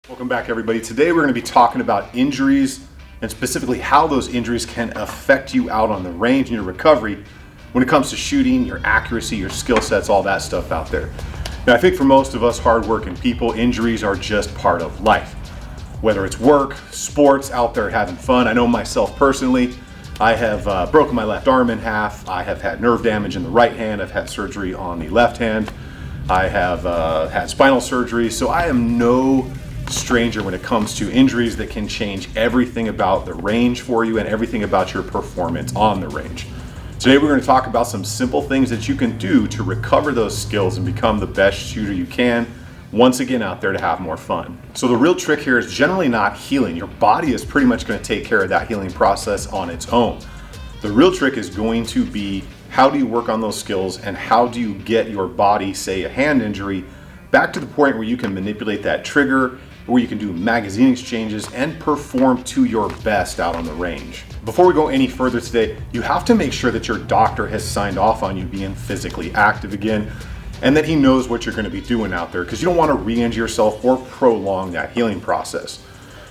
Welcome back, everybody. Today we're going to be talking about injuries and specifically how those injuries can affect you out on the range and your recovery when it comes to shooting, your accuracy, your skill sets, all that stuff out there. Now, I think for most of us hardworking people, injuries are just part of life. Whether it's work, sports, out there having fun. I know myself personally, I have broken my left arm in half. I have had nerve damage in the right hand. I've had surgery on the left hand. I have had spinal surgery. So I am no stranger when it comes to injuries that can change everything about the range for you and everything about your performance on the range. Today we're going to talk about some simple things that you can do to recover those skills and become the best shooter you can once again out there to have more fun. So the real trick here is generally not healing. Your body is pretty much going to take care of that healing process on its own. The real trick is going to be how do you work on those skills and how do you get your body, say a hand injury, back to the point where you can manipulate that trigger, where you can do magazine exchanges and perform to your best out on the range. Before we go any further today, you have to make sure that your doctor has signed off on you being physically active again and that he knows what you're going to be doing out there, because you don't want to re-injure yourself or prolong that healing process.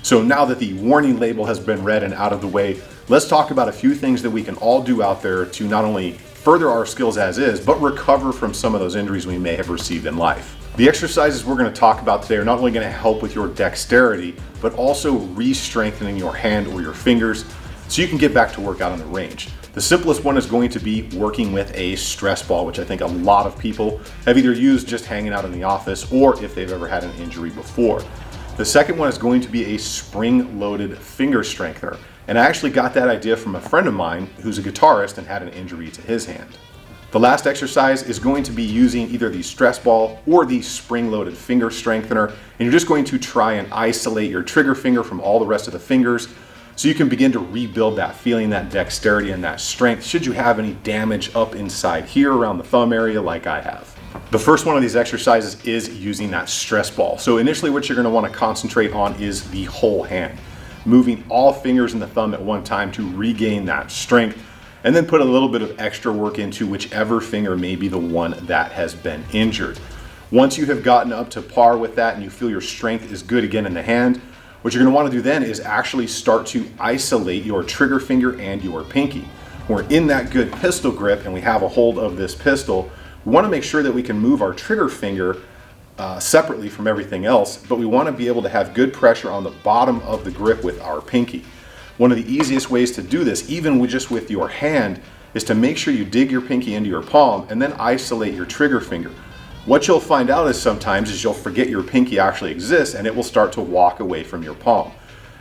So now that the warning label has been read and out of the way, let's talk about a few things that we can all do out there to not only further our skills as is, but recover from some of those injuries we may have received in life. The exercises we're going to talk about today are not only going to help with your dexterity, but also re-strengthening your hand or your fingers so you can get back to work out on the range. The simplest one is going to be working with a stress ball, which I think a lot of people have either used just hanging out in the office or if they've ever had an injury before. The second one is going to be a spring-loaded finger strengthener. And I actually got that idea from a friend of mine who's a guitarist and had an injury to his hand. The last exercise is going to be using either the stress ball or the spring-loaded finger strengthener, and you're just going to try and isolate your trigger finger from all the rest of the fingers so you can begin to rebuild that feeling, that dexterity, and that strength should you have any damage up inside here around the thumb area like I have. The first one of these exercises is using that stress ball. So initially what you're going to want to concentrate on is the whole hand, moving all fingers and the thumb at one time to regain that strength, and then put a little bit of extra work into whichever finger may be the one that has been injured. Once you have gotten up to par with that and you feel your strength is good again in the hand, what you're going to want to do then is actually start to isolate your trigger finger and your pinky. We're in that good pistol grip and we have a hold of this pistol. We want to make sure that we can move our trigger finger separately from everything else, but we want to be able to have good pressure on the bottom of the grip with our pinky. One of the easiest ways to do this, even with your hand, is to make sure you dig your pinky into your palm and then isolate your trigger finger. What you'll find out is sometimes you'll forget your pinky actually exists and it will start to walk away from your palm.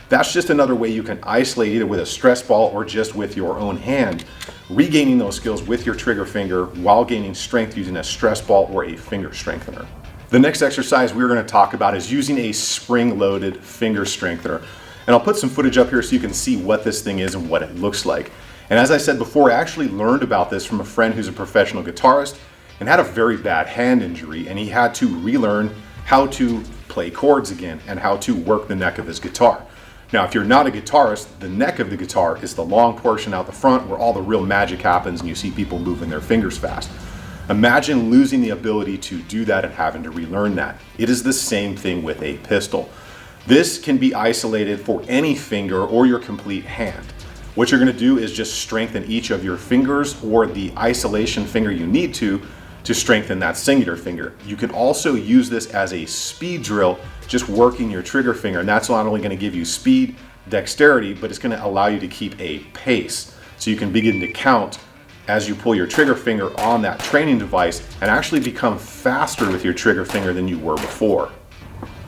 That's just another way you can isolate either with a stress ball or just with your own hand, regaining those skills with your trigger finger while gaining strength using a stress ball or a finger strengthener. The next exercise we're going to talk about is using a spring-loaded finger strengthener. And I'll put some footage up here so you can see what this thing is and what it looks like. And as I said before, I actually learned about this from a friend who's a professional guitarist and had a very bad hand injury, and he had to relearn how to play chords again and how to work the neck of his guitar. Now, if you're not a guitarist, the neck of the guitar is the long portion out the front where all the real magic happens and you see people moving their fingers fast. Imagine losing the ability to do that and having to relearn that. It is the same thing with a pistol. This can be isolated for any finger or your complete hand. What you're going to do is just strengthen each of your fingers or the isolation finger you need to strengthen that singular finger. You can also use this as a speed drill, just working your trigger finger, and that's not only going to give you speed, dexterity, but it's going to allow you to keep a pace. So you can begin to count as you pull your trigger finger on that training device and actually become faster with your trigger finger than you were before.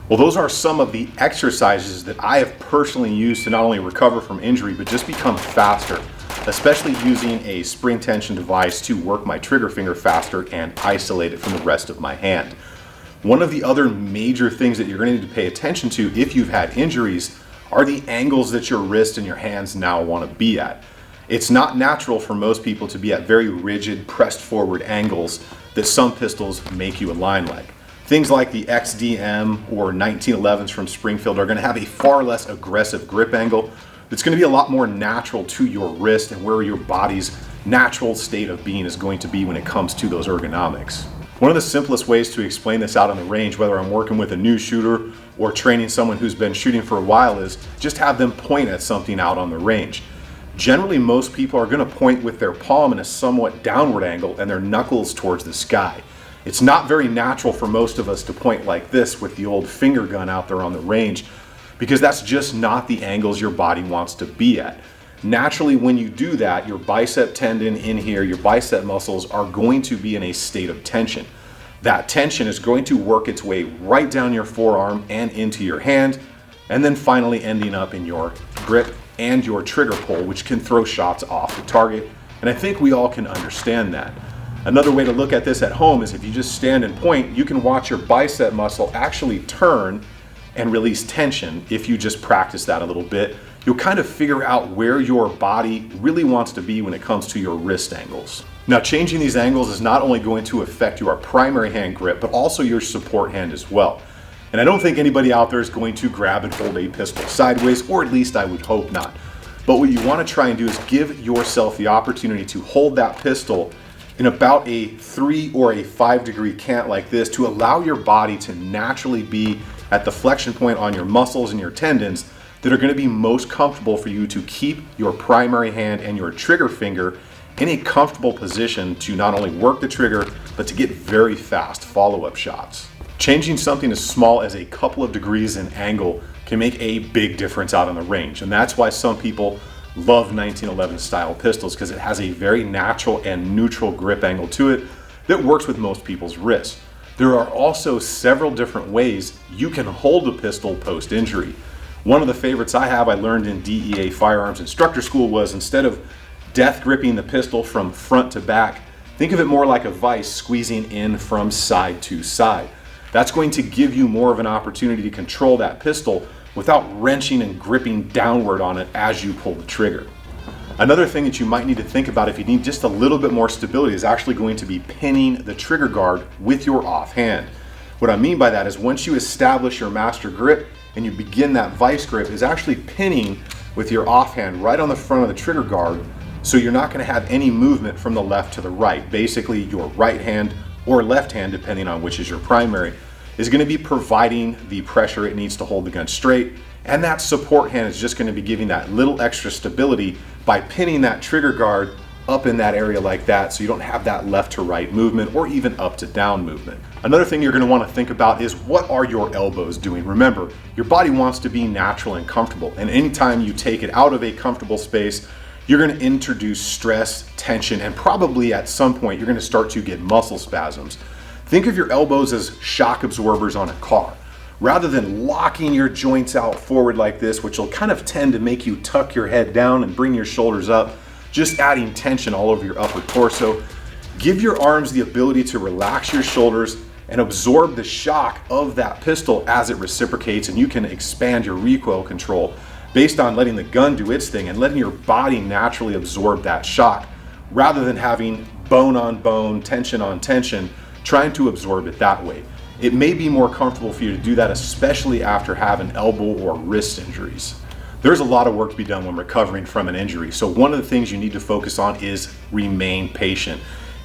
Well, those are some of the exercises that I have personally used to not only recover from injury, but just become faster, especially using a spring tension device to work my trigger finger faster and isolate it from the rest of my hand. One of the other major things that you're going to need to pay attention to if you've had injuries are the angles that your wrist and your hands now want to be at. It's not natural for most people to be at very rigid, pressed forward angles that some pistols make you align like. Things like the XDM or 1911s from Springfield are going to have a far less aggressive grip angle that's going to be a lot more natural to your wrist and where your body's natural state of being is going to be when it comes to those ergonomics. One of the simplest ways to explain this out on the range, whether I'm working with a new shooter or training someone who's been shooting for a while is just have them point at something out on the range. Generally, most people are going to point with their palm in a somewhat downward angle and their knuckles towards the sky. It's not very natural for most of us to point like this with the old finger gun out there on the range, because that's just not the angles your body wants to be at. Naturally, when you do that, your bicep tendon in here, your bicep muscles are going to be in a state of tension. That tension is going to work its way right down your forearm and into your hand, and then finally ending up in your grip and your trigger pull, which can throw shots off the target. And I think we all can understand that. Another way to look at this at home is if you just stand and point, you can watch your bicep muscle actually turn and release tension. If you just practice that a little bit, you'll kind of figure out where your body really wants to be when it comes to your wrist angles. Now, changing these angles is not only going to affect your primary hand grip, but also your support hand as well. And I don't think anybody out there is going to grab and hold a pistol sideways, or at least I would hope not. But what you want to try and do is give yourself the opportunity to hold that pistol in about a 3 or a 5 degree cant like this, to allow your body to naturally be at the flexion point on your muscles and your tendons that are going to be most comfortable for you to keep your primary hand and your trigger finger in a comfortable position to not only work the trigger, but to get very fast follow-up shots. Changing something as small as a couple of degrees in angle can make a big difference out on the range. And that's why some people love 1911 style pistols, because it has a very natural and neutral grip angle to it that works with most people's wrists. There are also several different ways you can hold a pistol post-injury. One of the favorites I learned in DEA firearms instructor school was, instead of death gripping the pistol from front to back, think of it more like a vise squeezing in from side to side. That's going to give you more of an opportunity to control that pistol without wrenching and gripping downward on it as you pull the trigger. Another thing that you might need to think about if you need just a little bit more stability is actually going to be pinning the trigger guard with your offhand. What I mean by that is, once you establish your master grip and you begin that vice grip, is actually pinning with your offhand right on the front of the trigger guard, so you're not going to have any movement from the left to the right. Basically, your right hand or left hand, depending on which is your primary, is going to be providing the pressure it needs to hold the gun straight, and that support hand is just going to be giving that little extra stability by pinning that trigger guard up in that area like that, so you don't have that left to right movement or even up to down movement. Another thing you're going to want to think about is, what are your elbows doing? Remember, your body wants to be natural and comfortable, and anytime you take it out of a comfortable space, you're going to introduce stress, tension, and probably at some point you're going to start to get muscle spasms. Think of your elbows as shock absorbers on a car. Rather than locking your joints out forward like this, which will kind of tend to make you tuck your head down and bring your shoulders up, just adding tension all over your upper torso, give your arms the ability to relax your shoulders and absorb the shock of that pistol as it reciprocates, and you can expand your recoil control based on letting the gun do its thing and letting your body naturally absorb that shock, rather than having bone on bone, tension on tension, trying to absorb it that way. It may be more comfortable for you to do that, especially after having elbow or wrist injuries. There's a lot of work to be done when recovering from an injury, so one of the things you need to focus on is remain patient.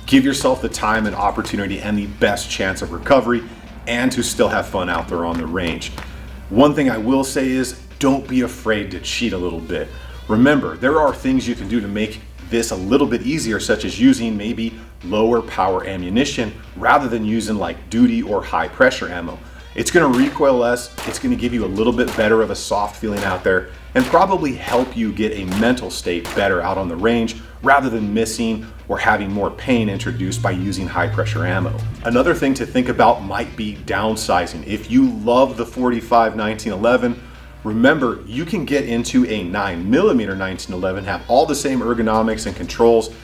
Give yourself the time and opportunity and the best chance of recovery, and to still have fun out there on the range. One thing I will say is, don't be afraid to cheat a little bit. Remember, there are things you can do to make this a little bit easier, such as using maybe lower power ammunition rather than using like duty or high pressure ammo. It's going to recoil less, it's going to give you a little bit better of a soft feeling out there, and probably help you get a mental state better out on the range, rather than missing or having more pain introduced by using high pressure ammo. Another thing to think about might be downsizing. If you love the 45 1911, remember, you can get into a 9mm 1911, have all the same ergonomics and controls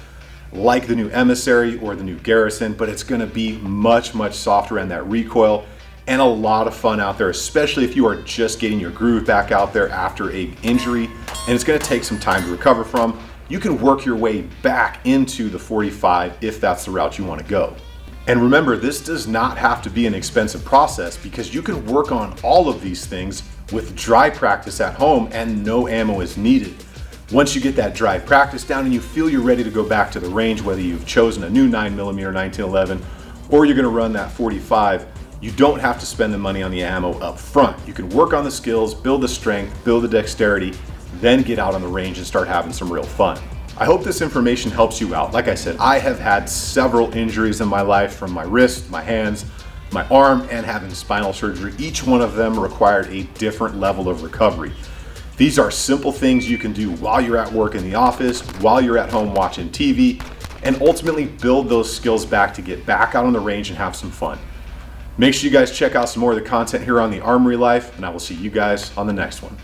like the new Emissary or the new Garrison, but it's going to be much, much softer in that recoil, and a lot of fun out there, especially if you are just getting your groove back out there after an injury, and it's going to take some time to recover from. You can work your way back into the 45 if that's the route you want to go. And remember, this does not have to be an expensive process, because you can work on all of these things with dry practice at home and no ammo is needed. Once you get that dry practice down and you feel you're ready to go back to the range, whether you've chosen a new 9mm 1911 or you're going to run that 45, You don't have to spend the money on the ammo up front. You can work on the skills, build the strength, build the dexterity, then get out on the range and start having some real fun. I hope this information helps you out. Like I said, I have had several injuries in my life, from my wrist, my hands, my arm, and having spinal surgery. Each one of them required a different level of recovery. These are simple things you can do while you're at work in the office, while you're at home watching TV, and ultimately build those skills back to get back out on the range and have some fun. Make sure you guys check out some more of the content here on the Armory Life, and I will see you guys on the next one.